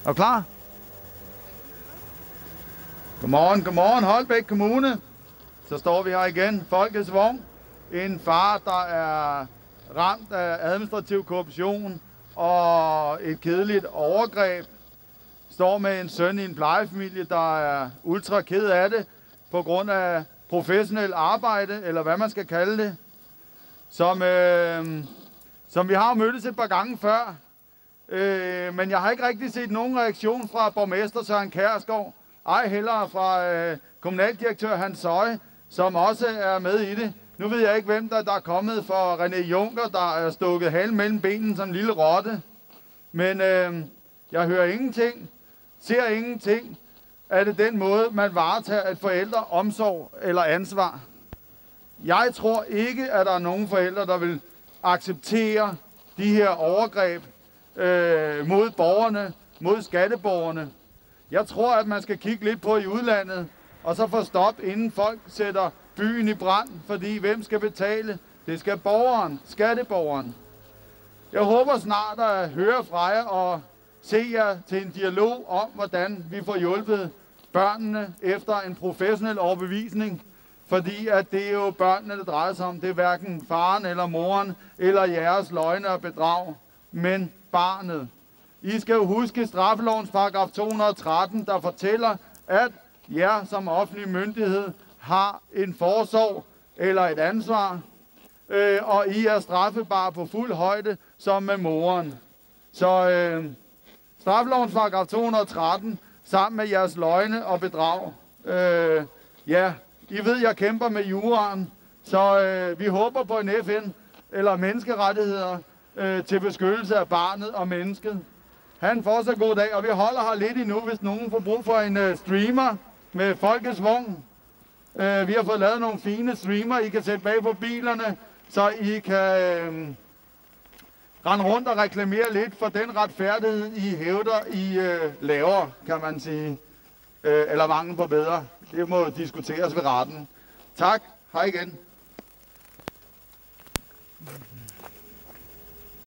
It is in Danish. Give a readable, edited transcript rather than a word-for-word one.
Er du klar? Godmorgen, Holbæk Kommune. Så står vi her igen. Folkets vogn. En far, der er ramt af administrativ korruption og et kedeligt overgreb. Står med en søn i en plejefamilie, der er ultra ked af det på grund af professionel arbejde, eller hvad man skal kalde det. Som vi har mødtes et par gange før. Men jeg har ikke rigtig set nogen reaktion fra borgmester Søren Kjærsgaard. Ej heller fra kommunaldirektør Hans Søje, som også er med i det. Nu ved jeg ikke, hvem der er kommet for René Juncker, der er stukket halen mellem benene som en lille rotte. Men jeg hører ingenting, ser ingenting. Er det den måde, man varetager et forældre omsorg eller ansvar? Jeg tror ikke, at der er nogen forældre, der vil acceptere de her overgreb mod borgerne, mod skatteborgerne. Jeg tror, at man skal kigge lidt på i udlandet, og så få stop, inden folk sætter byen i brand, fordi hvem skal betale? Det skal borgeren, skatteborgeren. Jeg håber snart at høre fra jer og se jer til en dialog om, hvordan vi får hjulpet børnene efter en professionel overbevisning, fordi at det er jo børnene, det drejer sig om. Det er hverken faren eller moren eller jeres løgne og bedrag, men barnet. I skal jo huske straffelovens paragraf 213, der fortæller, at jer som offentlig myndighed har en forsorg eller et ansvar, og I er straffebare på fuld højde som med moren. Så straffelovens paragraf 213 sammen med jeres løgne og bedrag. Ja, I ved, jeg kæmper med juraen, så vi håber på en FN eller menneskerettigheder til beskyttelse af barnet og mennesket. Ha' en fortsat god dag, og vi holder her lidt endnu, hvis nogen får brug for en streamer med Folkets vogn. Vi har fået lavet nogle fine streamer, I kan sætte bag på bilerne, så I kan rende rundt og reklamere lidt for den retfærdighed, I hævder, I laver, kan man sige. Eller mangel på bedre. Det må diskuteres ved retten. Tak. Hej igen.